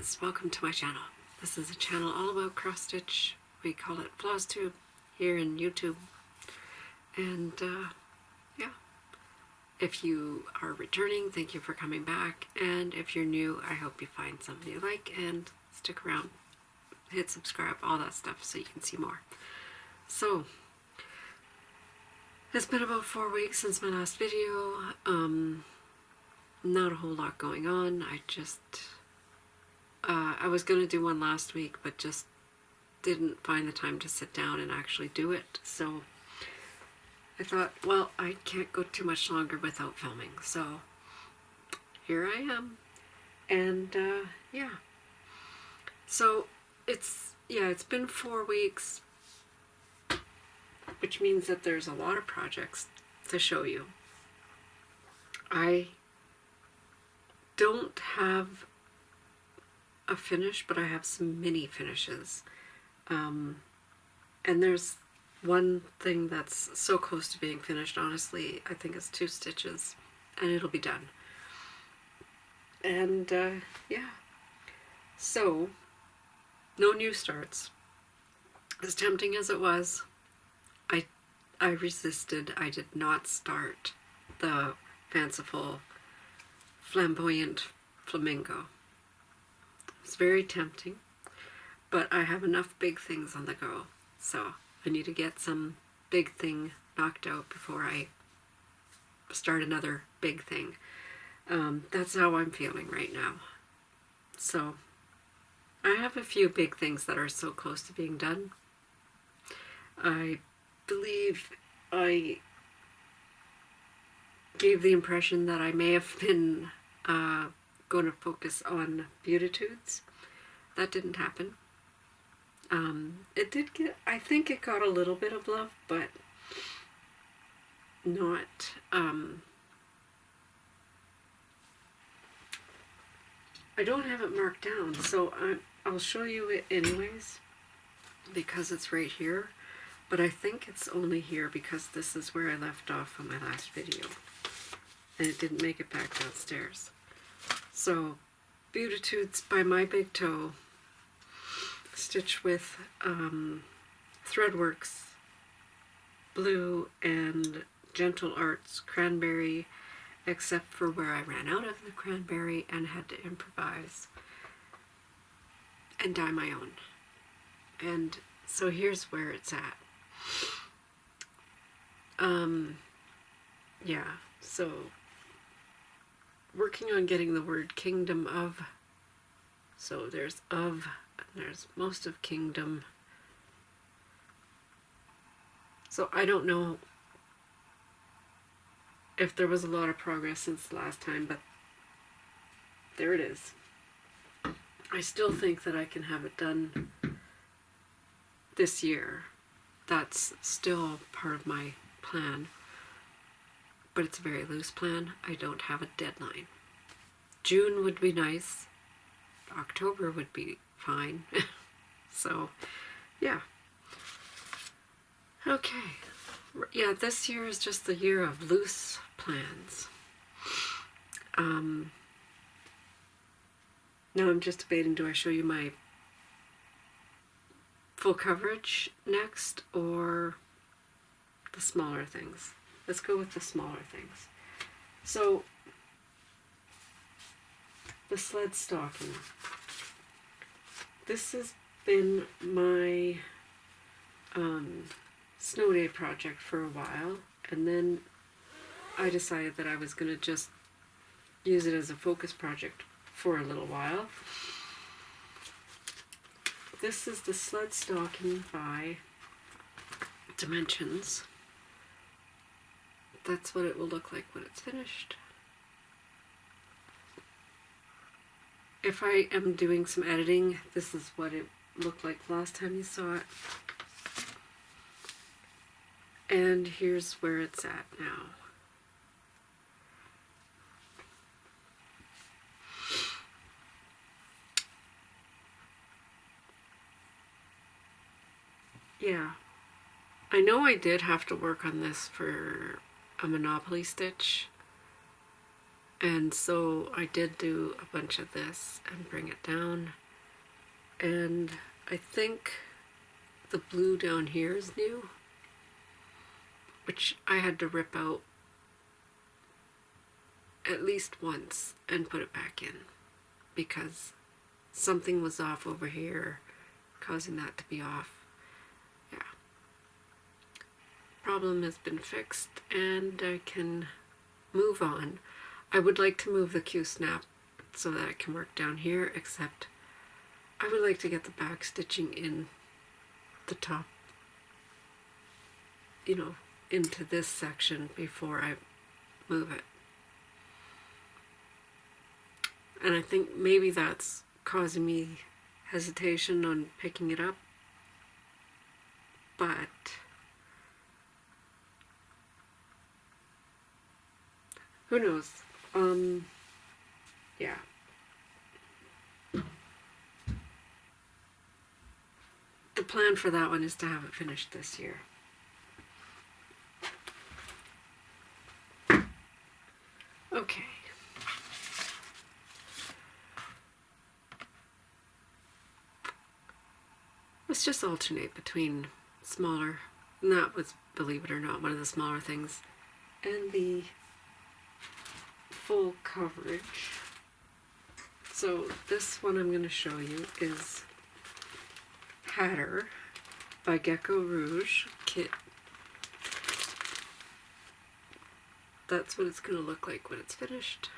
Princess, welcome to my channel. This is a channel all about cross stitch. We call it Flosstube here in YouTube. And yeah, if you are returning, thank you for coming back. And if you're new, I hope you find something you like and stick around. Hit subscribe, all that stuff, so you can see more. So, it's been about 4 weeks since my last video. Not a whole lot going on. I was going to do one last week, but just didn't find the time to sit down and actually do it. So I thought, well, I can't go too much longer without filming. So here I am. And yeah. So it's been 4 weeks, which means that there's a lot of projects to show you. I don't have a finish, but I have some mini finishes. And there's one thing that's so close to being finished, honestly. I think it's 2 stitches and it'll be done. And yeah, so no new starts. As tempting as it was, I resisted. I did not start the fanciful flamboyant flamingo. It's very tempting, but I have enough big things on the go, so I need to get some big thing knocked out before I start another big thing. That's how I'm feeling right now. So I have a few big things that are so close to being done. I believe I gave the impression that I may have been going to focus on Beautitudes. That didn't happen. It did get, I think it got a little bit of love, but not, I don't have it marked down, so I'll show you it anyways, because it's right here, but I think it's only here because this is where I left off on my last video, and it didn't make it back downstairs. So, Beautitudes by My Big Toe, stitched with Threadworks Blue and Gentle Arts Cranberry, except for where I ran out of the cranberry and had to improvise and dye my own. And so here's where it's at. Yeah, so working on getting the word kingdom of, so there's of, and there's most of kingdom. So I don't know if there was a lot of progress since the last time, but there it is. I still think that I can have it done this year. That's still part of my plan. But it's a very loose plan. I don't have a deadline. June would be nice. October would be fine. So, yeah. Okay. Yeah, this year is just the year of loose plans. Now I'm just debating, do I show you my full coverage next or the smaller things? Let's go with the smaller things. So, the sled stocking. This has been my snow day project for a while, and then I decided that I was going to just use it as a focus project for a little while. This is the sled stocking by Dimensions. That's what it will look like when it's finished. If I am doing some editing, this is what it looked like last time you saw it. And here's where it's at now. Yeah. I know I did have to work on this for a Monopoly stitch, And so I did do a bunch of this and bring it down. And I think the blue down here is new, which I had to rip out at least once and put it back in because something was off over here, causing that to be off. Yeah. Problem has been fixed and I can move on. I would like to move the Q-snap so that I can work down here, except I would like to get the back stitching in the top, you know, into this section before I move it. And I think maybe that's causing me hesitation on picking it up, but who knows? Yeah. The plan for that one is to have it finished this year. Okay. Let's just alternate between smaller, and that was, believe it or not, one of the smaller things, and the full coverage. So this one I'm going to show you is Hatter by Gecko Rouge kit. That's what it's going to look like when it's finished.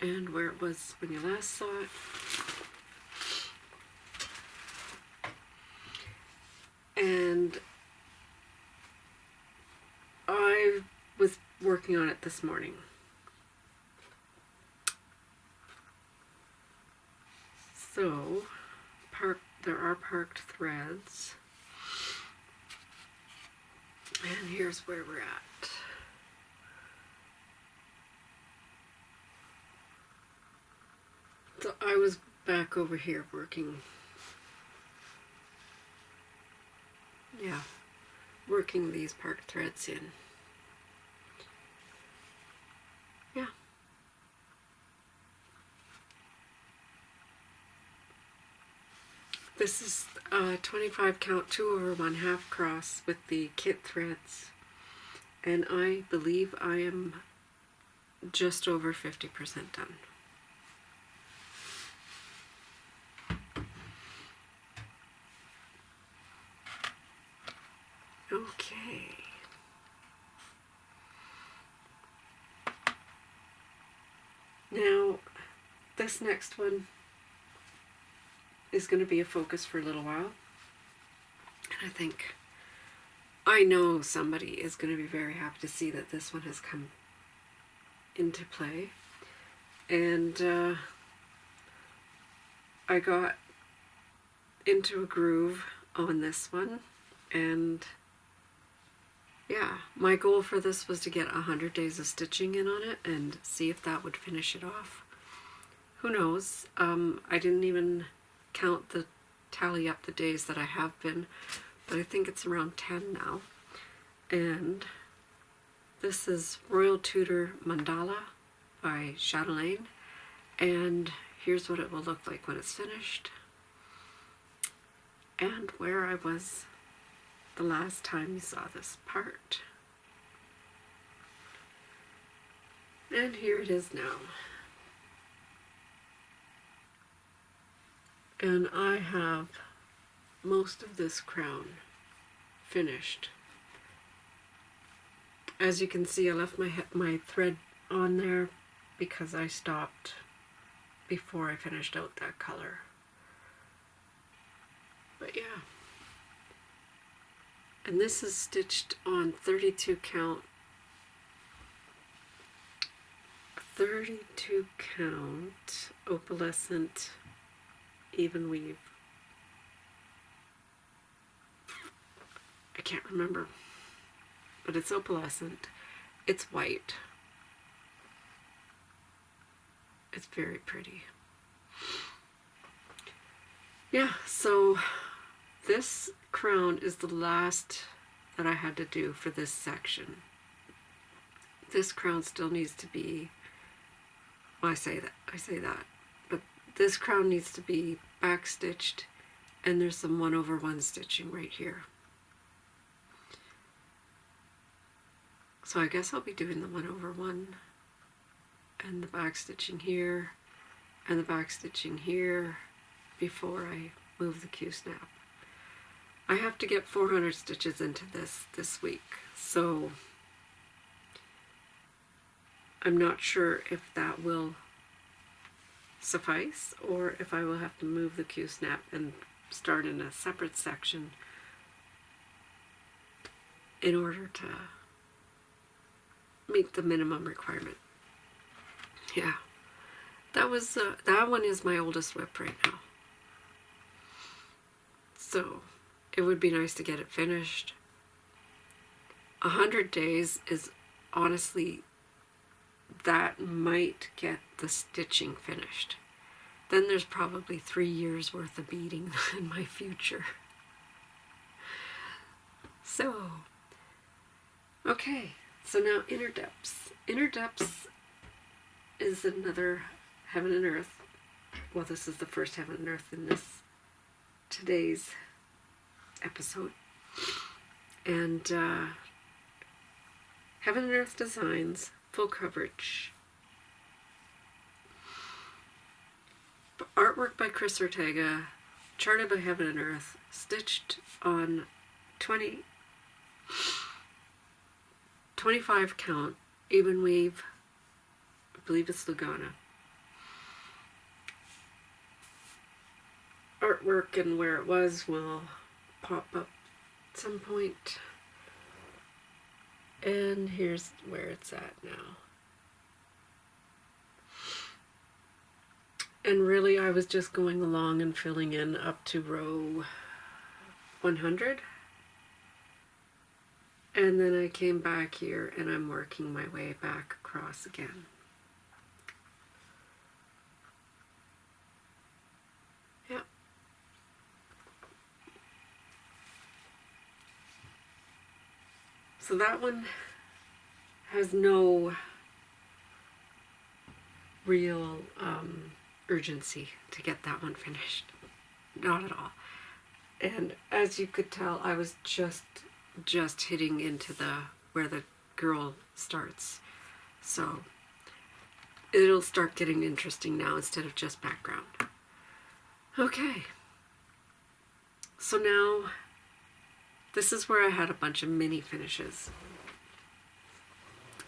And where it was when you last saw it. And I was working on it this morning. So, there are parked threads. And here's where we're at. So I was back over here working. Yeah, working these parked threads in. Yeah. This is a 25 count 2/1/2 cross with the kit threads, and I believe I am just over 50% done. Okay. Now, this next one is going to be a focus for a little while. And I know somebody is going to be very happy to see that this one has come into play. And I got into a groove on this one. And yeah, my goal for this was to get 100 days of stitching in on it and see if that would finish it off. Who knows? I didn't even tally up the days that I have been, but I think it's around 10 now. And this is Royal Tudor Mandala by Chatelaine, and here's what it will look like when it's finished, and where I was the last time you saw this part. And here it is now. And I have most of this crown finished. As you can see, I left my thread on there because I stopped before I finished out that color. But yeah. And this is stitched on 32 count opalescent even weave. I can't remember, but it's opalescent. It's white. It's very pretty. Yeah, so this crown is the last that I had to do for this section. this crown still needs to be, well, I say that, but this crown needs to be back stitched, and there's some 1/1 stitching right here. So I guess I'll be doing the 1/1 and the back stitching here and the back stitching here before I move the Q-snap. I have to get 400 stitches into this week, so I'm not sure if that will suffice or if I will have to move the Q-snap and start in a separate section in order to meet the minimum requirement. Yeah, that one is my oldest whip right now. So it would be nice to get it finished. 100 days is honestly, that might get the stitching finished. Then there's probably 3 years worth of beading in my future. So, okay, so now Inner Depths. Inner Depths is another Heaven and Earth. Well, this is the first Heaven and Earth in this today's episode. And Heaven and Earth Designs, full coverage. Artwork by Chris Ortega, charted by Heaven and Earth, stitched on 25 count, even weave, I believe it's Lugana. Artwork and where it was will pop up at some point. And here's where it's at now. And really I was just going along and filling in up to row 100. And then I came back here and I'm working my way back across again. Yeah. So that one has no real urgency to get that one finished. Not at all. And as you could tell, I was just hitting into where the girl starts. So it'll start getting interesting now instead of just background. Okay. So now this is where I had a bunch of mini finishes.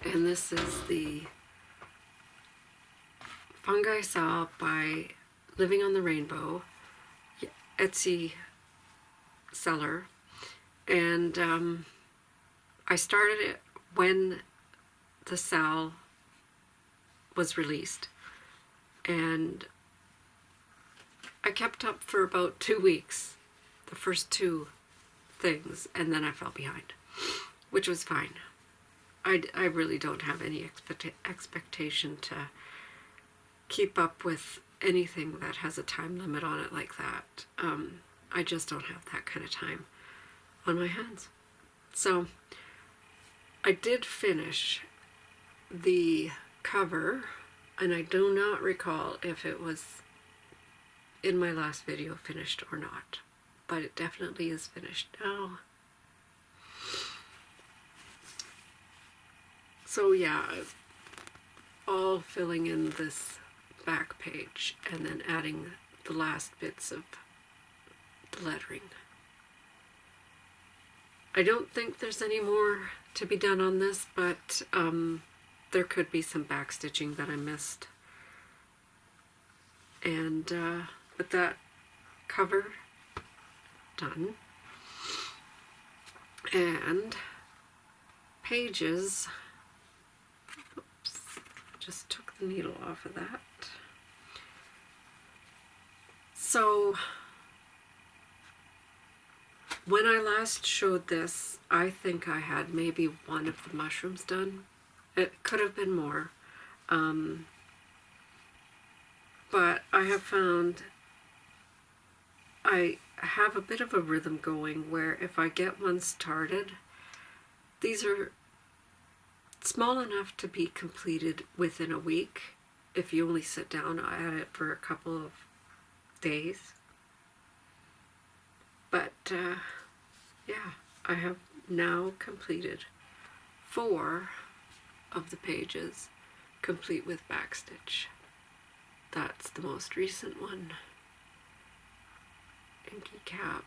And this is the Fungi Sal by Living on the Rainbow, Etsy seller. And I started it when the Sal was released. And I kept up for about 2 weeks, the first 2 things, and then I fell behind, which was fine. I really don't have any expectation to keep up with anything that has a time limit on it like that. I just don't have that kind of time on my hands. So I did finish the cover, and I do not recall if it was in my last video finished or not, but it definitely is finished now. So yeah, all filling in this back page and then adding the last bits of the lettering. I don't think there's any more to be done on this, but there could be some back stitching that I missed. And with that cover done, and pages, oops, just took the needle off of that. So when I last showed this, I think I had maybe 1 of the mushrooms done. It could have been more. But I have found I have a bit of a rhythm going where if I get one started, these are small enough to be completed within a week if you only sit down at it for a couple of days. But yeah, I have now completed 4 of the pages complete with backstitch. That's the most recent one. Inky Cap,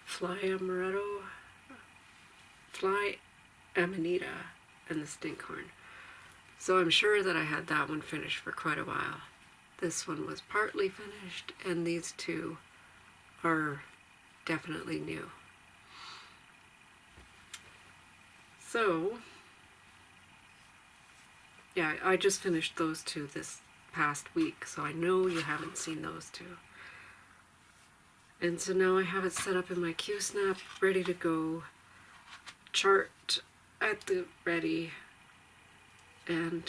Fly Amaretto, Fly Amanita, and the Stinkhorn. So I'm sure that I had that one finished for quite a while. This one was partly finished, and these 2 are definitely new. So, yeah, I just finished those 2 this past week, so I know you haven't seen those 2. And so now I have it set up in my Q-snap, ready to go, chart at the ready, and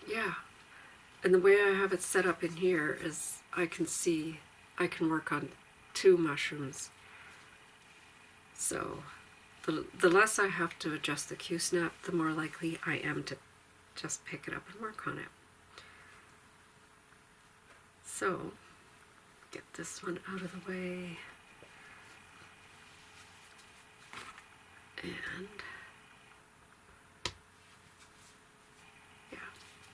yeah. And the way I have it set up in here is I can work on 2 mushrooms. So the less I have to adjust the Q-snap, the more likely I am to just pick it up and work on it. So, get this one out of the way. And yeah,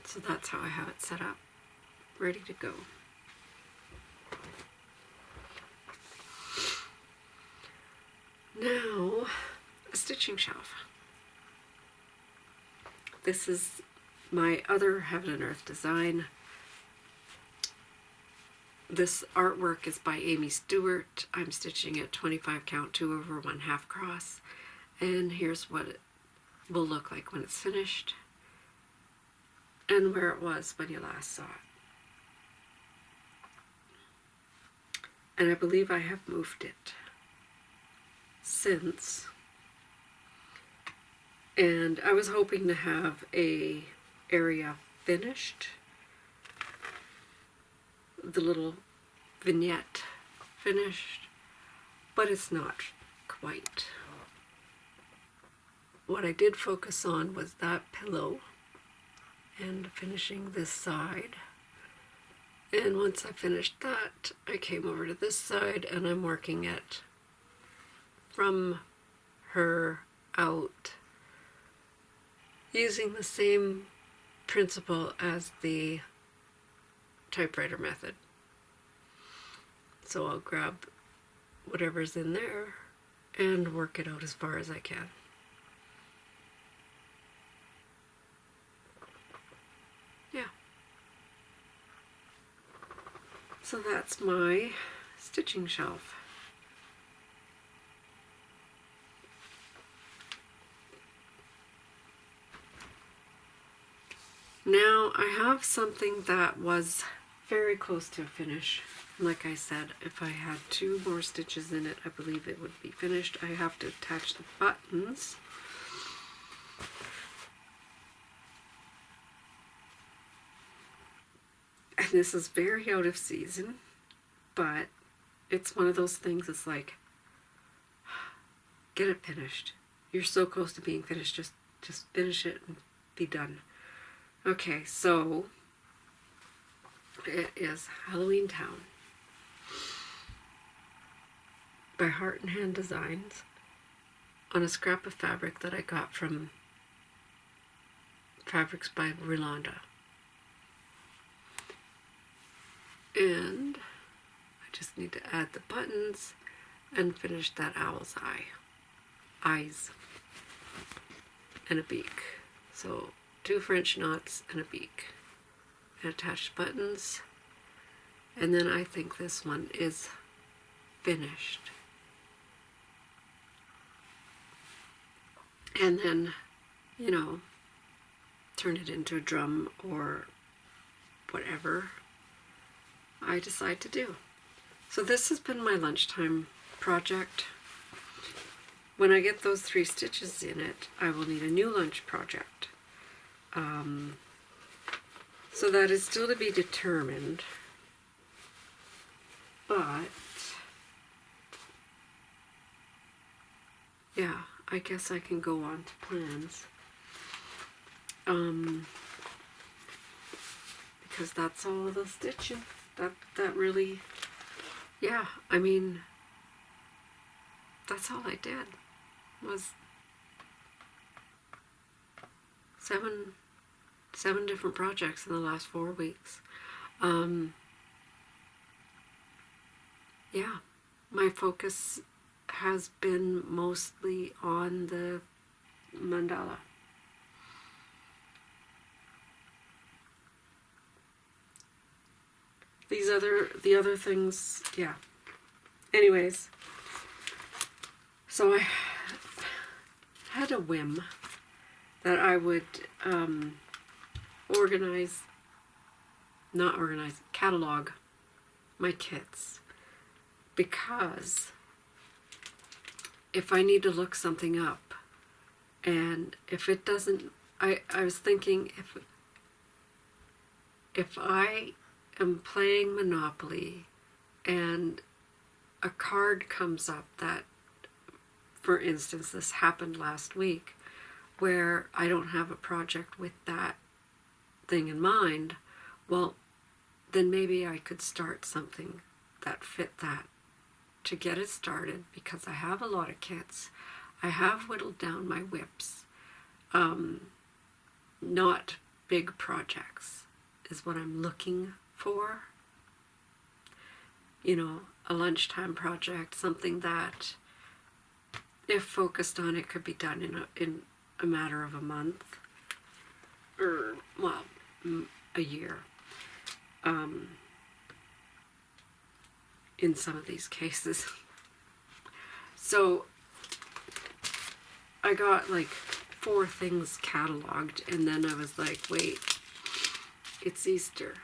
so that's how I have it set up, ready to go. Now, a stitching shelf. This is my other Heaven and Earth design. This artwork is by Amy Stewart. I'm stitching it 25 count 2/1/2 cross. And here's what it will look like when it's finished, and where it was when you last saw it. And I believe I have moved it since. And I was hoping to have a area finished, the little vignette finished, but it's not quite. What I did focus on was that pillow and finishing this side. And once I finished that, I came over to this side and I'm working it from her out using the same principle as the typewriter method. So I'll grab whatever's in there and work it out as far as I can. Yeah. So that's my stitching shelf. Now I have something that was very close to a finish. Like I said, if I had 2 more stitches in it, I believe it would be finished. I have to attach the buttons. And this is very out of season, but it's one of those things, it's like, get it finished. You're so close to being finished, just finish it and be done. Okay, so it is Halloween Town by Heart and Hand Designs on a scrap of fabric that I got from Fabrics by Rolanda. And I just need to add the buttons and finish that owl's eyes and a beak. So 2 French knots and a beak. And attach buttons. And then I think this one is finished. And then, you know, turn it into a drum or whatever I decide to do. So this has been my lunchtime project. When I get those 3 stitches in it, I will need a new lunch project. So that is still to be determined, but yeah, I guess I can go on to plans. Because that's all the stitching. That really, yeah, I mean, that's all I did was seven different projects in the last 4 weeks. Yeah, my focus has been mostly on the mandala. The other things, yeah. Anyways, so I had a whim that I would catalog my kits, because if I need to look something up, and if it doesn't, I was thinking, if I am playing Monopoly and a card comes up that, for instance, this happened last week, where I don't have a project with that thing in mind, well, then maybe I could start something that fit that to get it started, because I have a lot of kits. I have whittled down my whips. Not big projects is what I'm looking for. You know, a lunchtime project, something that, if focused on, it could be done in a matter of a month, or, well, a year. In some of these cases. So I got like 4 things cataloged, and then I was like, wait, it's Easter.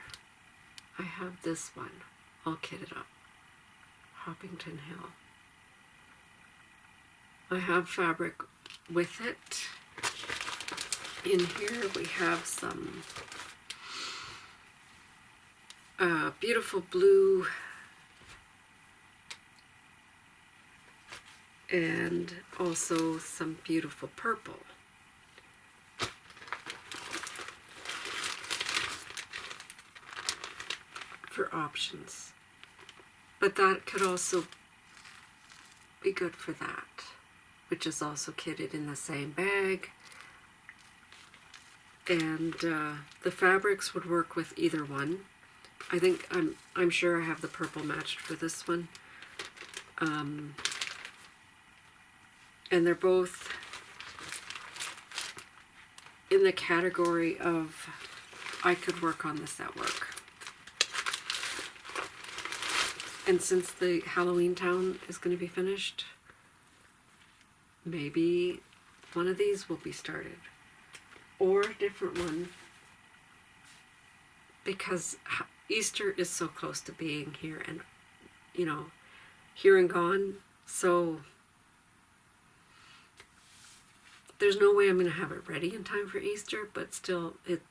I have this one. I'll kit it up. Hoppington Hill. I have fabric with it. In here we have some beautiful blue and also some beautiful purple. For options. But that could also be good for that, which is also kitted in the same bag. And the fabrics would work with either one. I think I'm sure I have the purple matched for this one. And they're both in the category of I could work on this at work. And since the Halloween town is going to be finished, maybe one of these will be started. Or a different one, because Easter is so close to being here, and, you know, here and gone, so there's no way I'm going to have it ready in time for Easter, but still, it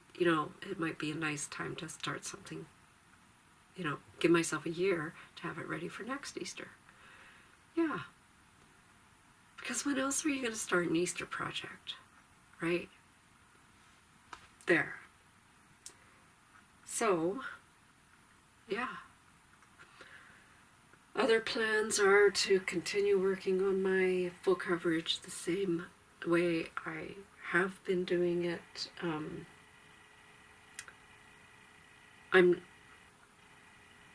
might be a nice time to start something, you know, give myself a year to have it ready for next Easter. Yeah. Because when else are you going to start an Easter project, right? There. So, yeah. Other plans are to continue working on my full coverage the same way I have been doing it. I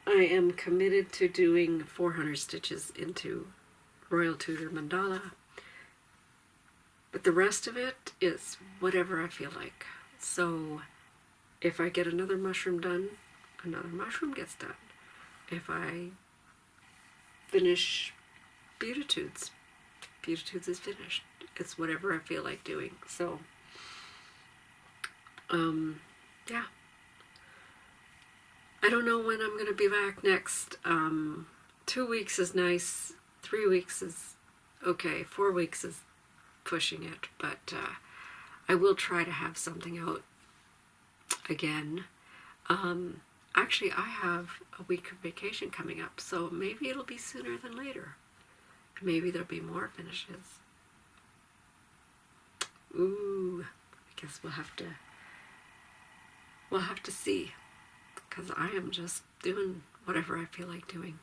am committed to doing 400 stitches into Royal Tudor Mandala, but the rest of it is whatever I feel like. So if I get another mushroom done, another mushroom gets done. If I finish Beautitudes, Beautitudes is finished. It's whatever I feel like doing. So, yeah. I don't know when I'm going to be back next. 2 weeks is nice. 3 weeks is okay. 4 weeks is pushing it. But I will try to have something out again. Actually, I have a week of vacation coming up, so maybe it'll be sooner than later. Maybe there'll be more finishes. Ooh, I guess we'll have to see, because I am just doing whatever I feel like doing.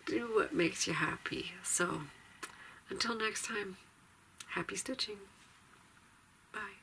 Do what makes you happy. So until next time, happy stitching. Bye.